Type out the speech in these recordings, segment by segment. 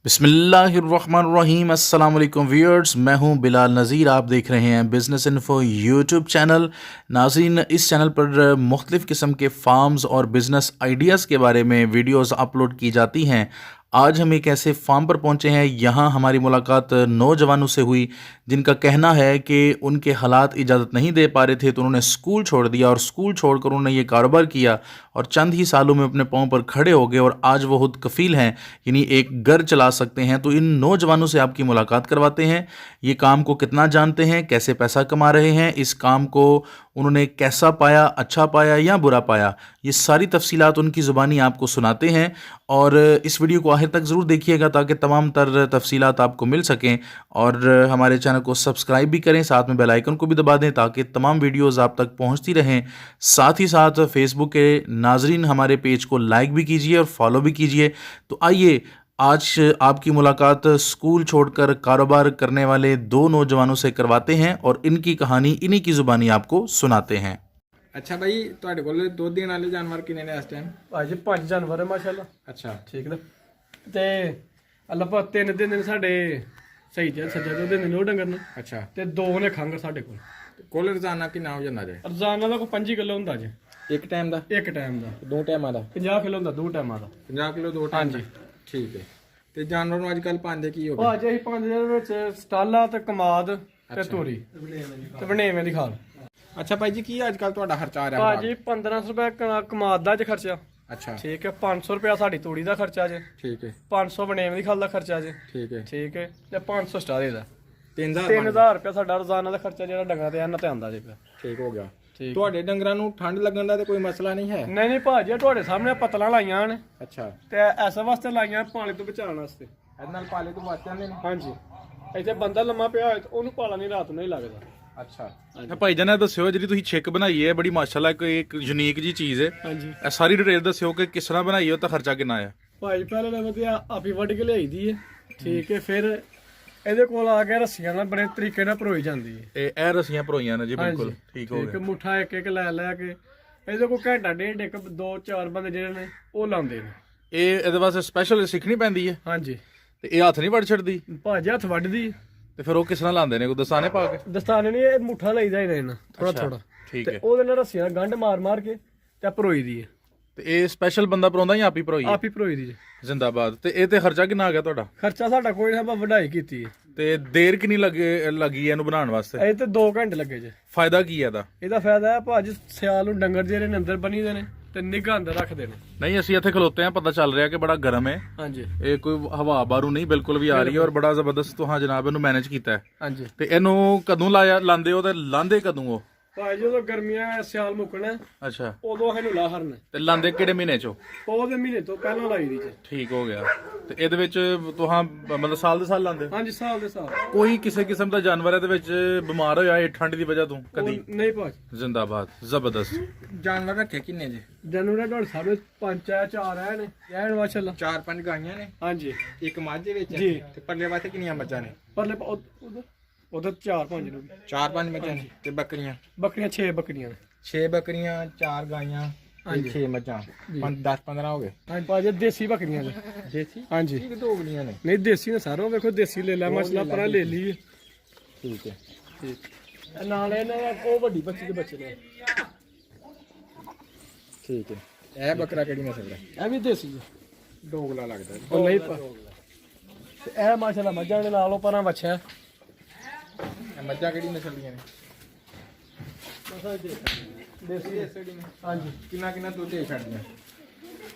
बिस्मिल्लाहिर्रहमानिर्रहीम। अस्सलाम वालेकुम व्यूअर्स, मैं हूं बिलाल नज़ीर। आप देख रहे हैं बिज़नेस इन्फो यूट्यूब चैनल। नाज़रीन, इस चैनल पर मुख्तलिफ़ किस्म के फार्म्स और बिज़नेस आइडियाज़ के बारे में वीडियोस अपलोड की जाती हैं। आज हम एक ऐसे फार्म पर पहुंचे हैं, यहां हमारी मुलाकात नौजवानों से हुई जिनका कहना है कि उनके हालात इजाज़त नहीं दे पा रहे थे, तो उन्होंने स्कूल छोड़ दिया और स्कूल छोड़कर उन्होंने ये कारोबार किया और चंद ही सालों में अपने पाँव पर खड़े हो गए और आज वो खुद कफ़ील हैं, यानी एक घर चला सकते हैं। तो इन नौजवानों से आपकी मुलाकात करवाते हैं। ये काम को कितना जानते हैं, कैसे पैसा कमा रहे हैं, इस काम को उन्होंने कैसा पाया, अच्छा पाया या बुरा पाया, ये सारी तफसीलात उनकी ज़ुबानी आपको सुनाते हैं। और इस वीडियो को आखिर तक ज़रूर देखिएगा ताकि तमाम तर तफसीलात आपको मिल सकें। और हमारे चैनल को सब्सक्राइब भी करें, साथ में बेल आइकन को भी दबा दें ताकि तमाम वीडियोज़ आप तक पहुँचती रहें। साथ ही साथ फेसबुक के नाजरीन हमारे पेज को लाइक भी कीजिए और फॉलो भी कीजिए। तो आइए आज आपकी मुलाकात स्कूल छोड़कर कारोबार करने वाले दो नौजवानों से करवाते हैं और इनकी कहानी इन्हीं की ज़ुबानी आपको सुनाते हैं। ਅੱਛਾ ਬਾਈ, ਤੁਹਾਡੇ ਕੋਲ ਦੁੱਧ ਦੇਣ ਵਾਲੇ ਜਾਨਵਰ ਕਿੰਨੇ ਨੇ ਇਸ ਟਾਈਮ? ਭਾਜੀ 5 ਜਾਨਵਰ ਹੈ ਮਾਸ਼ਾਅੱਲਾ। ਅੱਛਾ ਠੀਕ ਨਾ। ਤੇ ਅੱਲਾ ਪਾ 3 ਦਿਨ ਨੇ ਸਾਡੇ ਸਹੀ ਜਿਹਾ ਸੱਜਾ ਦੁੱਧ ਦਿੰਦੇ ਨੇ ਉਹ ਡੰਗਰ ਨੂੰ। ਅੱਛਾ, ਤੇ 2 ਨੇ ਖੰਗ ਸਾਡੇ ਕੋਲ। ਕੁੱਲ ਰੋਜ਼ਾਨਾ ਕਿੰਨਾ ਹੋ ਜਾਂਦਾ ਜੇ? ਰੋਜ਼ਾਨਾ ਦਾ ਕੋਈ 5 ਕਿਲੋ ਹੁੰਦਾ ਜੇ ਇੱਕ ਟਾਈਮ ਦਾ? ਇੱਕ ਟਾਈਮ ਦਾ। ਦੋ ਟਾਈਮਾਂ ਦਾ 50 ਕਿਲੋ ਹੁੰਦਾ 2 ਟਾਈਮਾਂ ਦਾ। 50 ਕਿਲੋ ਦੋ ਟਾਈਮ? ਹਾਂਜੀ ਠੀਕ ਹੈ। ਤੇ ਜਾਨਵਰ ਨੂੰ ਅੱਜ ਕੱਲ ਪਾਉਂਦੇ ਕੀ ਹੋ ਗਏ? ਭਾਜੀ ਅਸੀਂ 5 ਦਿਨ ਵਿੱਚ ਸਟਾਲਾ ਤੇ ਕਮਾਦ ਤੇ ਤੋਰੀ ਤੇ ਬਨੇਵੇਂ ਦੀ ਖਾਲ। ਅੱਛਾ ਭਾਈ ਜੀ, ਕੀ ਅੱਜ ਕੱਲ ਤੁਹਾਡਾ ਖਰਚਾ ਆ ਰਿਹਾ? ਭਾਜੀ 1500 ਰੁਪਏ ਕਮਾਦ ਦਾ ਚ ਖਰਚਾ। ਅੱਛਾ ਠੀਕ ਹੈ। 500 ਰੁਪਏ ਸਾਡੀ ਤੋੜੀ ਦਾ ਖਰਚਾ ਜੇ। ਠੀਕ ਹੈ। 500 ਬਨੇਵੇਂ ਦੀ ਖਾਲ ਦਾ ਖਰਚਾ ਜੇ। ਠੀਕ ਹੈ। ਠੀਕ ਹੈ। ਤੇ 500 ਸਟਾਲੇ ਦਾ। 3000 ਰੁਪਏ ਸਾਡਾ ਰੋਜ਼ਾਨਾ ਦਾ ਖਰਚਾ ਜਿਹੜਾ ਡੰਗਰਾਂ ਤੇ ਇਹਨਾਂ ਤੇ ਆਉਂਦਾ ਜੇ ਪਿਆ। ਠੀਕ ਹੋ ਗਿਆ। ਠੀਕ। ਤੁਹਾਡੇ ਡੰਗਰਾਂ ਨੂੰ ਠੰਡ ਲੱਗਣ ਦਾ ਤੇ ਕੋਈ ਮਸਲਾ ਨਹੀਂ ਹੈ? ਨਹੀਂ ਨਹੀਂ ਭਾਜੀ, ਤੁਹਾਡੇ ਸਾਹਮਣੇ ਪਤਲਾਂ ਲਾਈਆਂ ਨੇ ਅੱਛਾ, ਤੇ ਐਸੇ ਵਾਸਤੇ ਲਾਈਆਂ ਪਾਣੀ ਤੋਂ ਬਚਾਉਣ ਵਾਸਤੇ। ਇਹਦੇ ਨਾਲ ਪਾਲੇ ਤੋਂ ਬਚ ਜਾਂਦੇ ਨੇ? ਹਾਂਜੀ। ਇੱਥੇ ਬੰਦਾ ਲੰਮਾ ਪਿਆ ਹੋਇਆ ਉਹਨੂੰ ਪਾਲਾ ਨਹੀਂ ਰਾਤ ਨੂੰ ਹੀ ਲੱਗਦਾ। ਅੱਛਾ ਭਾਈ ਜਾਨ, ਦੱਸਿਓ ਜਿਹੜੀ ਤੁਸੀਂ ਛਿੱਕ ਬਣਾਈ ਹੈ, ਬੜੀ ਮਾਸ਼ਾਅੱਲਾ ਇੱਕ ਯੂਨੀਕ ਜੀ ਚੀਜ਼ ਹੈ। ਹਾਂਜੀ ਇਹ ਸਾਰੀ ਡਿਟੇਲ ਦੱਸਿਓ ਕਿ ਕਿਸ ਤਰ੍ਹਾਂ ਬਣਾਈ ਹੈ ਤਾਂ ਖਰਚਾ ਕਿੰਨਾ ਆਇਆ। ਭਾਜੀ ਪਹਿਲੇ ਨੰਬਰ ਤੇ ਆਪੀ ਵੱਢ ਕੇ ਲਿਆਈ ਦੀ ਹੈ। ਠੀਕ ਹੈ। ਫਿਰ ਇਹਦੇ ਕੋਲ ਆ ਕੇ ਰੱਸੀਆਂ ਨਾਲ ਬੜੇ ਤਰੀਕੇ ਨਾਲ ਭਰੋਈ ਜਾਂਦੀ ਹੈ। ਇਹ ਰਸੀਆਂ ਭਰੋਈਆਂ ਨੇ ਜੀ, ਬਿਲਕੁਲ ਠੀਕ ਹੋ ਠੀਕ ਹੈ। ਗਿਆ। ਮੁੱਠਾ ਇੱਕ ਇੱਕ ਲੈ ਕੇ ਇਹਦੇ ਕੋਲ ਘੰਟਾ ਡੇਢ ਇੱਕ 2-4 ਬੰਦੇ ਜਿਹੜੇ ਨੇ ਉਹ ਲਾਉਂਦੇ ਨੇ। ਇਹਦੇ ਵਾਸਤੇ ਸਪੈਸ਼ਲ ਸਿੱਖਣੀ ਪੈਂਦੀ ਹੈ ਹਾਂਜੀ। ਤੇ ਇਹ ਹੱਥ ਨਹੀਂ ਵੜ ਛੱਡਦੀ? ਭਾਜੀ ਹੱਥ ਵੱਢਦੀ ਤੇ ਫਿਰ ਉਹ ਕਿਸ ਤਰ੍ਹਾਂ ਲਾਉਂਦੇ ਨੇ, ਕੋਈ ਦਸਾਨੇ ਪਾ ਕੇ? ਦਸਤਾਨੇ ਨਹੀਂ, ਇਹ ਮੁੱਠਾ ਲਈਦਾ ਹੀ ਨਾ ਥੋੜਾ ਥੋੜਾ। ਠੀਕ ਤੇ ਹੈ। ਉਹਦੇ ਨਾਲ ਰੱਸੀਆਂ ਗੰਢ ਮਾਰ ਕੇ ਤੇ ਭਰੋਈ ਦੀ ਹੈ। ਤੇ ਇਹ ਸਪੈਸ਼ਲ ਬੰਦਾ ਪਰੋਂਦਾ ਜਾਂ ਆਪ ਹੀ ਭਰੋਈ? ਆਪ ਹੀ ਭਰੋਈ ਦੀ ਜੇ। ਜ਼ਿੰਦਾਬਾਦ। ਤੇ ਇਹ ਤੇ ਖਰਚਾ ਕਿੰਨਾ ਆ ਗਿਆ ਤੁਹਾਡਾ? ਖਰਚਾ ਸਾਡਾ ਕੋਈ ਨਾ, ਆਪਾਂ ਵਢਾਈ ਕੀਤੀ ਹੈ। ਤੇ ਦੇਰ ਕਿੰਨੀ ਲੱਗੀ ਇਹਨੂੰ ਬਣਾਉਣ ਵਾਸਤੇ? ਇਹ ਤੇ 2 ਘੰਟੇ ਲੱਗੇ ਜੇ। ਫਾਇਦਾ ਕੀ ਹੈ ਇਹਦਾ? ਇਹਦਾ ਫਾਇਦਾ ਹੈ ਭਾਜੀ, ਸਿਆਲ ਨੂੰ ਡੰਗਰ ਜਿਹੜੇ ਨੇ ਅੰਦਰ ਬਣੀ ਦੇ ਨੇ ਤੇ ਨਿਗਾਹ ਅੰਦਰ ਰੱਖਦੇ ਨੇ। ਨਹੀਂ, ਅਸੀਂ ਇੱਥੇ ਖਲੋਤੇ ਆ, ਪਤਾ ਚੱਲ ਰਿਹਾ ਕਿ ਬੜਾ ਗਰਮ ਹੈ। ਹਾਂਜੀ ਇਹ ਕੋਈ ਹਵਾ ਬਾਰੂ ਨਹੀਂ ਬਿਲਕੁਲ ਵੀ ਆ ਰਹੀ ਹੈ ਔਰ ਬੜਾ ਜ਼ਬਰਦਸਤ ਤੁਹਾਂ ਜਨਾਬ ਇਹਨੂੰ ਮੈਨੇਜ ਕੀਤਾ ਹੈ। ਹਾਂਜੀ। ਤੇ ਇਹਨੂੰ ਕਦੋਂ ਲਾਉਂਦੇ ਹੋ ਤੇ ਲਾਂਦੇ ਕਦੋਂ ਹੋ? ਭਾਜੀ ਜਦੋਂ ਗਰਮੀਆਂ ਸਿਆਲ ਮੁੱਕਣਾ ਅੱਛਾ। ਉਦੋਂ ਇਹਨੂੰ ਲਾ ਹਰਨਾ। ਤੇ ਲਾਂਦੇ ਕਿਹੜੇ ਮਹੀਨੇ ਚੋਂ? ਉਹਦੇ ਮਹੀਨੇ ਤੋਂ ਪਹਿਲਾਂ ਲਾਈ ਦੀ ਜੇ। ਠੀਕ ਹੋ ਗਿਆ। ਤੇ ਇਹਦੇ ਵਿੱਚ ਤੁਹਾਂ ਮਤਲਬ ਸਾਲ ਦੇ ਸਾਲ ਲਾਂਦੇ ਹੋ? ਹਾਂਜੀ, ਸਾਲ ਦੇ ਸਾਲ। ਕੋਈ ਕਿਸੇ ਕਿਸਮ ਦਾ ਜਾਨਵਰ ਇਹਦੇ ਵਿੱਚ ਬਿਮਾਰ ਹੋਇਆ ਇਹ ਠੰਡ ਦੀ ਵਜ੍ਹਾ ਤੋਂ ਕਦੀ? ਨਹੀਂ ਭਾਜੀ। ਜ਼ਿੰਦਾਬਾਦ, ਜ਼ਬਰਦਸਤ। ਜਾਨਵਰ ਰੱਖੇ ਕਿੰਨੇ ਜੀ? ਜਾਨਵਰ ਤੁਹਾਡੇ ਸਾਹਮਣੇ 5 ਆ 4 ਆਏ ਨੇ ਐਨ ਮਾਸ਼ਾਅੱਲਾ। 4-5 ਗਾਈਆਂ ਨੇ? ਹਾਂਜੀ। ਇੱਕ ਮੱਝ ਦੇ ਵਿੱਚ? ਜੀ। ਤੇ ਪਰਲੇ ਪਾਸੇ ਕਿੰਨੀਆਂ ਮੱਝਾਂ ਨੇ? ਪਰਲੇ ਉਧਰ 4-5 ਨੂੰ 4-5 ਮੱਝਾਂ ਨੇ। ਤੇ ਬੱਕਰੀਆਂ? ਬੱਕਰੀਆਂ 6 ਬੱਕਰੀਆਂ ਨੇ। 6 ਬੱਕਰੀਆਂ, 4 ਗਾਈਆਂ, 6 ਮੱਝਾਂ, 10-15 ਹੋ ਗਏ। ਹਾਂਜੀ ਭਾਜੀ, ਦੇਸੀ ਬੱਕਰੀਆਂ ਨੇ। ਦੇਸੀ? ਹਾਂਜੀ। ਇੱਕ ਦੋ ਗਲੀਆਂ ਨੇ? ਨਹੀਂ ਦੇਸੀ ਨੇ ਸਾਰੋ, ਵੇਖੋ ਦੇਸੀ ਲੈ ਲੈ ਮਸਲਾ ਪਰਾਂ ਲੈ ਲਈ। ਠੀਕ ਹੈ। ਠੀਕ। ਨਾਲ ਇਹਨਾਂ ਦਾ ਉਹ ਵੱਡੀ ਬੱਚੀ ਦੇ ਬੱਚੇ ਨੇ। ਠੀਕ ਹੈ। ਇਹ ਬੱਕਰਾ ਕਿਹੜੀ ਨਸਲ ਦਾ? ਇਹ ਵੀ ਦੇਸੀ ਹੈ। ਡੋਗਲਾ ਲੱਗਦਾ ਜੀ। ਉਹ ਨਹੀਂ ਤੇ ਇਹ ਮਾਸ਼ਾਅੱਲਾ ਮੱਝਾਂ ਦੇ ਨਾਲ ਉਹ ਪਰਾਂ ਵੱਛਾ। ਇਹ ਮੱਝਾਂ ਕਿਹੜੀ ਨਸਲ ਦੀਆਂ ਨੇ? ਦੇਸੀ ਨੇ? ਹਾਂਜੀ। ਕਿੰਨਾ ਦੁੱਧ ਦੇ ਛੱਡਦੀਆਂ?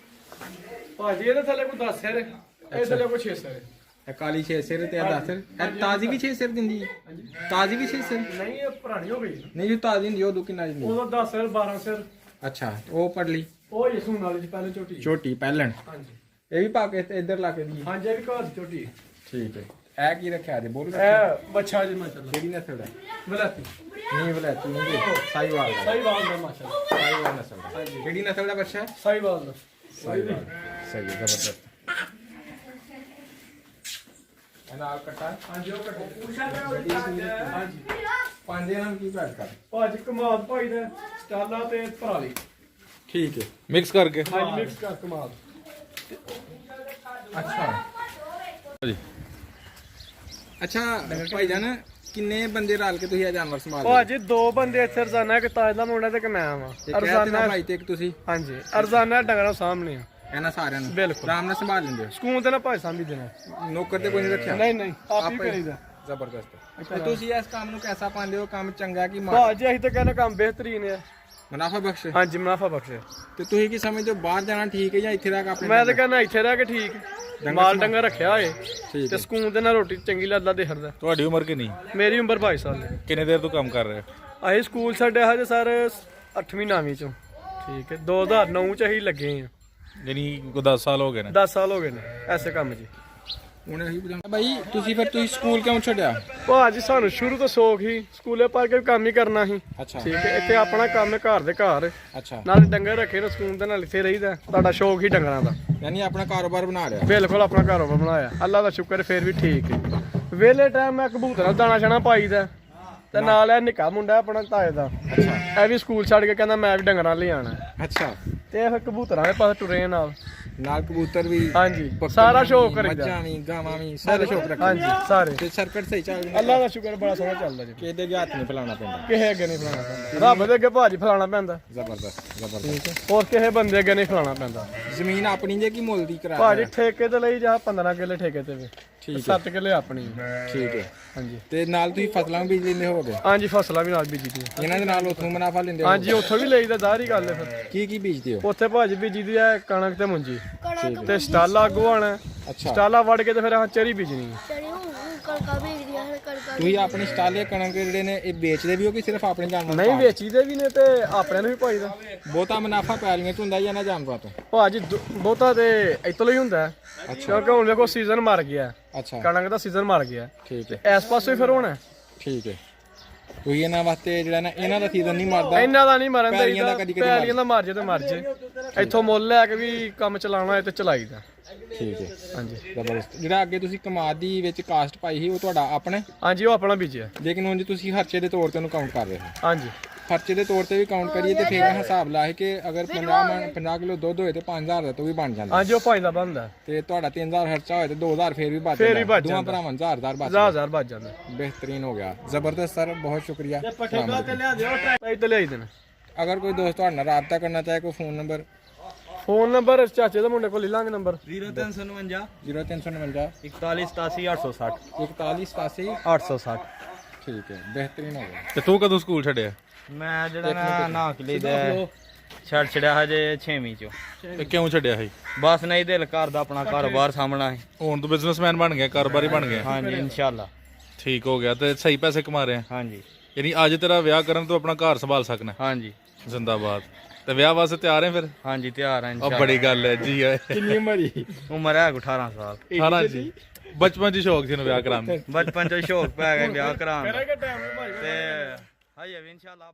ਭਾਜੀ ਇਹਦੇ ਥੱਲੇ ਕੋਈ 10 ਸਿਰ, ਇਹ ਥੱਲੇ ਕੋਈ 6 ਸਿਰ। ਇਹ ਕਾਲੀ 6 ਸਿਰ ਤੇ 10 ਸਿਰ। ਇਹ ਤਾਜ਼ੀ ਵੀ 6 ਸਿਰ ਦਿੰਦੀ ਹੈ? ਤਾਜ਼ੀ ਵੀ 6 ਸਿਰ? ਨਹੀਂ, ਇਹ ਪੁਰਾਣੀ ਹੋ ਗਈ। ਨਹੀਂ ਜੋ ਤਾਜ਼ੀ ਹੁੰਦੀ ਉਹ ਕਿੰਨਾ ਦਿੰਦੀ? ਉਦੋਂ 10 ਸਿਰ 12 ਸਿਰ। ਅੱਛਾ, ਉਹ ਪੜਲੀ ਉਹ ਯਸੂਨ ਵਾਲੀ ਚ ਪਹਿਲੇ ਝੋਟੀ। ਛੋਟੀ ਪਹਿਲਣ? ਹਾਂਜੀ। ਇਹ ਵੀ ਪਾ ਕੇ ਤੇ ਇੱਧਰ ਲਾ ਕੇ ਦੀ? ਹਾਂਜੀ, ਇਹ ਵੀ ਘਰ ਦੀ ਝੋਟੀ। ਠੀਕ ਹੈ। ਇਹ ਕੀ ਰੱਖਿਆ ਜੀ? ਬੋਲ ਇਹ ਬੱਚਾ ਜੀ ਮਾਸ਼ਾਅੱਲਾ। ਕਿਹੜੀ ਨਸਲ ਦਾ? ਬਲਾਤੀ। ਨਹੀਂ ਬਲੈਤੀ ਨਹੀਂ, ਸਾਈਵਾਲ ਦਾ? ਸਾਈਵਾਲ ਦਾ ਮਾਸ਼ਾਅੱਲਾ। ਸਾਈਵਾਲ ਨਸਲ ਦਾ? ਕਿਹੜੀ ਨਸਲ ਦਾ ਬੱਚਾ ਹੈ? ਸਾਈਵਾਲ ਦਾ। ਸਾਈਵਾਲ। ਸਹੀ ਹੈ, ਜ਼ਬਰਦਸਤ। ਇਹ ਨਾਲ ਕੱਟਾ? ਹਾਂਜੀ, ਉਹ ਕੱਟੇ। ਹਾਂਜੀ। 5 ਇਹਨਾਂ ਨੂੰ ਕੀ ਭੇਜ ਕਰ? ਭਾਜੀ ਕਮਾਦ ਭਾਈ ਦਾ ਸਟਾਲਾ ਤੇ ਪਰਾਲੀ। ਠੀਕ ਹੈ। ਮਿਕਸ ਕਰਕੇ? ਹਾਂਜੀ, ਮਿਕਸ ਕਰ ਕਮਾਦ। ਅੱਛਾ। ਜੀ ਅੱਛਾ ਭਾਈਜਾਨ ਕਿੰਨੇ ਬੰਦੇ ਰਲ ਕੇ ਤੁਸੀਂ ਇਹ ਜਾਨਵਰ ਸੰਭਾਲਦੇ ਭਾਜੀ 2 ਬੰਦੇ ਇੱਥੇ ਰੋਜ਼ਾਨਾ, ਇੱਕ ਤਾਜ ਦਾ ਮੁੰਡਾ ਤੇ ਇੱਕ ਮੈਂ ਵਾਂ ਰੋਜ਼ਾਨਾ ਭਾਈ ਤੇ ਇੱਕ ਤੁਸੀਂ ਹਾਂਜੀ ਰੋਜ਼ਾਨਾ ਡੰਗਰਾਂ ਸਾਹਮਣੇ ਇਹਨਾਂ ਸਾਰਿਆਂ ਨੂੰ ਬਿਲਕੁਲ ਆਰਾਮ ਨਾਲ ਸੰਭਾਲ ਲੈਂਦੇ ਸਕੂਨ ਤੇ ਨਾ ਭਾਈ ਸਾਂਭੀ ਦੇਣਾ ਹੋ ਨੌਕਰ ਤੇ ਕੋਈ ਨਹੀਂ ਰੱਖਿਆ ਨਹੀਂ ਆਪ ਹੀ ਕਰੀਦਾ ਜ਼ਬਰਦਸਤ ਤੇ ਤੁਸੀਂ ਇਸ ਕੰਮ ਨੂੰ ਕਿਹਦਾ ਪਾਉਂਦੇ ਹੋ ਕੰਮ ਚੰਗਾ ਕਿ ਮਾੜਾ ਭਾਜੀ ਅਸੀਂ ਤਾਂ ਕਹਿੰਦੇ ਕੰਮ ਬਿਹਤਰੀਨ ਹੈ ਮੁਨਾਫਾ ਬਖਸ਼ ਹਾਂਜੀ ਮੁਨਾਫਾ ਬਖਸ਼ੇ ਤੇ ਤੁਸੀਂ ਕੀ ਸਮਝਦੇ ਹੋ ਬਾਹਰ ਜਾਣਾ ਠੀਕ ਹੈ ਜਾਂ ਇੱਥੇ ਰਹਿ ਕੇ ਆਪਣੇ ਮੈਂ ਤਾਂ ਕਹਿੰਦਾ ਇੱਥੇ ਰਹਿ ਕੇ ਠੀਕ ਮਾਲ ਡੰਗਰ ਰੱਖਿਆ ਹੋਏ ਠੀਕ ਤੇ ਸਕੂਨ ਦੇ ਨਾਲ ਰੋਟੀ ਚੰਗੀ ਲੱਗਦਾ ਦੇਖਦਾ। ਤੁਹਾਡੀ ਉਮਰ ਕਿੰਨੀ? ਮੇਰੀ ਉਮਰ 22 ਸਾਲ ਦੀ। ਕਿੰਨੇ ਦੇਰ ਤੋਂ ਕੰਮ ਕਰ ਰਹੇ ਹੋ? ਅਸੀਂ ਸਕੂਲ ਸਾਡੇ ਹਜੇ ਸਰ 8ਵੀਂ 9ਵੀਂ ਚੋਂ ਠੀਕ ਹੈ 2009 ਚ ਅਸੀਂ ਲੱਗੇ ਆ। ਯਾਨੀ ਕੋਈ 10 ਸਾਲ ਹੋ ਗਏ ਨੇ। 10 ਸਾਲ ਹੋ ਗਏ ਨੇ ਐਸੇ ਕੰਮ 'ਚ। ਹੁਣ ਅਸੀਂ ਪੁੱਛਾਂਗੇ ਭਾਈ ਤੁਸੀਂ ਸਕੂਲ ਕਿਉਂ ਛੱਡਿਆ? ਭਾਜੀ ਸਾਨੂੰ ਸ਼ੁਰੂ ਤੋਂ ਸ਼ੌਕ ਸੀ ਸਕੂਲੇ ਪੜ੍ਹ ਕੇ ਕੰਮ ਹੀ ਕਰਨਾ ਸੀ ਅੱਛਾ ਠੀਕ ਹੈ। ਇੱਥੇ ਆਪਣਾ ਕੰਮ ਹੈ ਘਰ ਦੇ ਘਰ ਅੱਛਾ ਨਾਲ ਡੰਗਰ ਰੱਖੇ ਨੇ ਸਕੂਨ ਦੇ ਨਾਲ ਇੱਥੇ ਰਹੀਦਾ। ਤੁਹਾਡਾ ਸ਼ੌਕ ਹੀ ਡੰਗਰਾਂ ਦਾ ਯਾਨੀ ਆਪਣਾ ਕਾਰੋਬਾਰ ਬਣਾ ਲਿਆ ਬਿਲਕੁਲ ਆਪਣਾ ਕਾਰੋਬਾਰ ਬਣਾਇਆ ਅੱਲਾ ਦਾ ਸ਼ੁਕਰ ਫੇਰ ਵੀ ਠੀਕ ਹੈ। ਵਿਹਲੇ ਟਾਈਮ ਮੈਂ ਕਬੂਤਰਾਂ ਦਾਣਾ ਛਾਣਾ ਪਾਈਦਾ ਤੇ ਨਾਲ ਇਹ ਨਿੱਕਾ ਮੁੰਡਾ ਆਪਣਾ ਤਾਏ ਦਾ ਅੱਛਾ ਇਹ ਵੀ ਸਕੂਲ ਛੱਡ ਕੇ ਕਹਿੰਦਾ ਮੈਂ ਵੀ ਡੰਗਰਾਂ ਲਈ ਆਣਾ ਅੱਛਾ ਤੇ ਇਹ ਕਬੂਤਰਾਂ ਦੇ ਪਾਸੇ ਟੁਰੇ ਨਾਲ ਕਬੂਤਰ ਵੀ ਹਾਂਜੀ ਬੱਕਰੀਆਂ ਸਾਰਾ ਵੀ, ਸ਼ੌਕ ਕਰੀਦਾ ਮੱਝਾਂ ਵੀ ਗਾਵਾਂ ਵੀ ਸਾਰੇ ਸ਼ੌਕ ਰੱਖੇ ਹਾਂਜੀ ਸਾਰੇ ਤੇ ਸਰਕਟ ਸਹੀ ਚੱਲ ਰਿਹਾ ਅੱਲਾ ਦਾ ਸ਼ੁਕਰ ਬੜਾ ਸੋਹਣਾ ਚੱਲਦਾ ਜੀ। ਕਿਹਦੇ ਅੱਗੇ ਹੱਥ ਨਹੀਂ ਫਲਾਉਣਾ ਪੈਂਦਾ ਕਿਸੇ ਅੱਗੇ ਨਹੀਂ ਫਲਾਣਾ ਪੈਂਦਾ ਰੱਬ ਦੇ ਅੱਗੇ ਭਾਜੀ ਫਲਾਣਾ ਪੈਂਦਾ ਜ਼ਬਰਦਸਤ ਠੀਕ ਹੈ ਹੋਰ ਕਿਸੇ ਬੰਦੇ ਅੱਗੇ ਨਹੀਂ ਫਲਾਣਾ ਪੈਂਦਾ। ਜ਼ਮੀਨ ਆਪਣੀ ਜੇ ਕੀ ਮੁੱਲ ਦੀ ਕਰਾ ਭਾਜੀ ਠੇਕੇ ਤੇ ਲਈ ਜਾ 15 ਕਿੱਲੇ ਠੇਕੇ ਤੇ ਵੀ ਠੀਕ 7 ਕਿੱਲੇ ਆਪਣੀ ਠੀਕ ਹੈ ਹਾਂਜੀ ਤੇ ਨਾਲ ਤੁਸੀਂ ਫਸਲਾਂ ਵੀ ਬੀਜ ਲੈਂਦੇ ਹੋਗੇ ਹਾਂਜੀ ਫਸਲਾਂ ਵੀ ਨਾਲ ਬੀਜੀ ਦੀਆਂ ਇਹਨਾਂ ਦੇ ਨਾਲ ਉੱਥੋਂ ਮੁਨਾਫਾ ਲੈਂਦੇ ਹੋ ਹਾਂਜੀ ਉੱਥੋਂ ਵੀ ਲਈਦਾ ਜ਼ਾਹਰੀ ਗੱਲ ਹੈ ਫਿਰ ਕੀ ਬੀਜਦੇ ਹੋ ਉੱਥੇ ਭਾਜੀ ਬੀਜੀ ਦੀ ਹੈ ਕਣਕ ਤੇ ਮੁੰਜੀ ਤੇ ਸਟਾਲਾ ਅੱਗੋਂ ਆਣਾ ਅੱਛਾ ਸਟਾਲਾ ਵੜ ਕੇ ਤੇ ਫਿਰ ਹਾਂ ਚਰੀ ਬੀਜਣੀ ਹੈ। ਤੁਸੀਂ ਆਪਣੀ ਸਟਾਲੇ ਕਣਕ ਜਿਹੜੇ ਨੇ ਇਹ ਵੇਚਦੇ ਵੀ ਹੋ ਕਿ ਸਿਰਫ ਆਪਣੇ ਜਾਨਵਰ ਨਹੀਂ ਵੇਚੀਦੇ ਵੀ ਨੇ ਤੇ ਆਪਣੇ ਨੂੰ ਵੀ ਪਾਈਦਾ। ਬਹੁਤਾ ਮੁਨਾਫਾ ਪੈਲੀਆਂ ਚ ਹੁੰਦਾ ਜਾਂ ਨਾ ਜਾਨਵਰਾਂ ਤੋਂ? ਭਾਜੀ ਬਹੁਤਾ ਤੇ ਇੱਥੋਂ ਹੀ ਹੁੰਦਾ ਕਿਉਂਕਿ ਹੁਣ ਵੇਖੋ ਸੀਜ਼ਨ ਮਰ ਗਿਆ ਅੱਛਾ ਕਣਕ ਦਾ ਸੀਜ਼ਨ ਮਰ ਗਿਆ ਠੀਕ ਹੈ ਇਸ ਪਾਸੇ ਫਿਰ ਹੋਣਾ ਠੀਕ ਹੈ ਕੋਈ ਇਹਨਾਂ ਵਾਸਤੇ ਜਿਹੜਾ ਨਾ ਇਹਨਾਂ ਦਾ ਸੀਜ਼ਨ ਨਹੀਂ ਮਰਦਾ ਇਹਨਾਂ ਦਾ ਨਹੀਂ ਮਰਨ ਪੈਲੀਆਂ ਦਾ ਦੇਈਦਾ ਕਦੀ-ਕਦੀ ਪੈਲੀਆਂ ਦਾ ਮਰ ਜੇ ਤੇ ਮਰ ਜੇ ਇੱਥੋਂ ਮੁੱਲ ਲੈ ਕੇ ਵੀ ਕੰਮ ਚਲਾਉਣਾ ਹੈ ਤੇ ਚਲਾਈਦਾ। ਠੀਕ ਹੈ ਹਾਂਜੀ ਜ਼ਬਰਦਸਤ ਜਿਹੜਾ ਅੱਗੇ ਤੁਸੀਂ ਕਮਾਦੀ ਵਿੱਚ ਕਾਸਟ ਪਾਈ ਸੀ ਉਹ ਤੁਹਾਡਾ ਆਪਣੇ ਹਾਂਜੀ ਉਹ ਆਪਣਾ ਬੀਜਿਆ ਲੇਕਿਨ ਉਂਝ ਤੁਸੀਂ ਖਰਚੇ ਦੇ ਤੌਰ ਤੇ ਉਹਨੂੰ ਕਾਊਂਟ ਕਰ ਰਹੇ ਹੋ ਹਾਂਜੀ ਖਰਚੇ ਦੇ ਤੌਰ ਤੇ ਵੀ ਕਾਊਂਟ ਕਰੀਏ ਤੇ ਫਿਰ ਇਹ ਹਿਸਾਬ ਲਾਏ ਕਿ ਅਗਰ 50 ਕਿਲੋ ਦੁੱਧ ਹੋਏ ਤੇ 5000 ਦਾ ਤੋਂ ਵੀ ਬਣ ਜਾਂਦਾ ਹਾਂਜੀ ਉਹ ਭਾਈ ਦਾ ਬਣਦਾ ਤੇ ਤੁਹਾਡਾ 3000 ਖਰਚਾ ਹੋਏ ਤੇ 2000 ਫਿਰ ਵੀ ਬਚ ਫਿਰ ਵੀ ਬਚ ਦੋਵਾਂ ਜਾਂਦਾ। ਭਰਾਵਾਂ 1000 ਬਚ 1000 ਬਚ ਜਾਂਦਾ। ਬਿਹਤਰੀਨ ਹੋ ਗਿਆ ਜ਼ਬਰਦਸਤ ਸਰ ਬਹੁਤ ਸ਼ੁਕਰੀਆ ਤੇ ਲਿਆ ਦਿਓ ਟਰਾਈ ਤੇ ਲਿਆਈ ਦੇਣਾ। ਅਗਰ ਕੋਈ ਦੋਸਤ ਤੁਹਾਡੇ ਨਾਲ ਰਾਬਤਾ ਕਰਨਾ ਚਾਹੇ ਕੋਈ ਫੋਨ ਨੰਬਰ ਚਾਚੇ ਦੇ ਮੁੰਡੇ ਕੋਲ ਲੈ ਲਾਂਗੇ ਨੰਬਰ 0359 4187 4187 4187 860 ਠੀਕ ਹੈ ਬਿਹਤਰੀਨ ਹੋ ਗਿਆ ਤੇ ਤੂੰ ਕਦੋਂ ਸਕੂਲ ਛੱਡਿਆ? ਮੈਂ ਜਿਹੜਾ ਨਾ ਕਿਲੇ ਦਾ ਛੱਡ ਛੜਿਆ ਹਜੇ 6ਵੀਂ ਚੋਂ ਤੇ ਕਿਉਂ ਛੱਡਿਆ ਸੀ? ਬਸ ਨਹੀਂ ਦਿਲ ਕਰਦਾ ਆਪਣਾ ਕਾਰੋਬਾਰ ਸਾਹਮਣਾ ਹੈ। ਹੁਣ ਤੂੰ ਬਿਜ਼ਨਸਮੈਨ ਬਣ ਗਿਆ, ਕਾਰੋਬਾਰੀ ਬਣ ਗਿਆ। ਹਾਂਜੀ ਇਨਸ਼ਾਅੱਲਾ ਠੀਕ ਹੋ ਗਿਆ ਤੇ ਸਹੀ ਪੈਸੇ ਕਮਾ ਰਿਹਾ। ਹਾਂਜੀ ਯਾਨੀ ਅੱਜ ਤੇਰਾ ਵਿਆਹ ਕਰਨ ਤੋਂ ਆਪਣਾ ਘਰ ਸੰਭਾਲ ਸਕਣਾ। ਹਾਂਜੀ ਜ਼ਿੰਦਾਬਾਦ। ਤੇ ਵਿਆਹ ਵਾਸਤੇ ਤਿਆਰ ਹੈ ਫਿਰ? ਹਾਂਜੀ ਤਿਆਰ ਹਾਂ ਉਹ ਇਨਸ਼ਾਅੱਲਾ। ਬੜੀ ਗੱਲ ਹੈ ਜੀ। ਕਿੰਨੀ ਉਮਰ ਹੀ ਉਮਰ ਹੈ 18 ਸਾਲ। 18 ਜੀ। ਬਚਪਨ 'ਚ ਸ਼ੌਕ ਸੀ ਇਹਨੂੰ ਵਿਆਹ ਕਰਾਉਣ ਦਾ। ਬਚਪਨ ਤੋਂ ਸ਼ੌਕ ਪੈ ਗਿਆ ਵਿਆਹ ਕਰਾਉਣ ਦਾ ਤੇ ਹਜੇ ਵੀ ਇਨਸ਼ਾਅੱਲਾ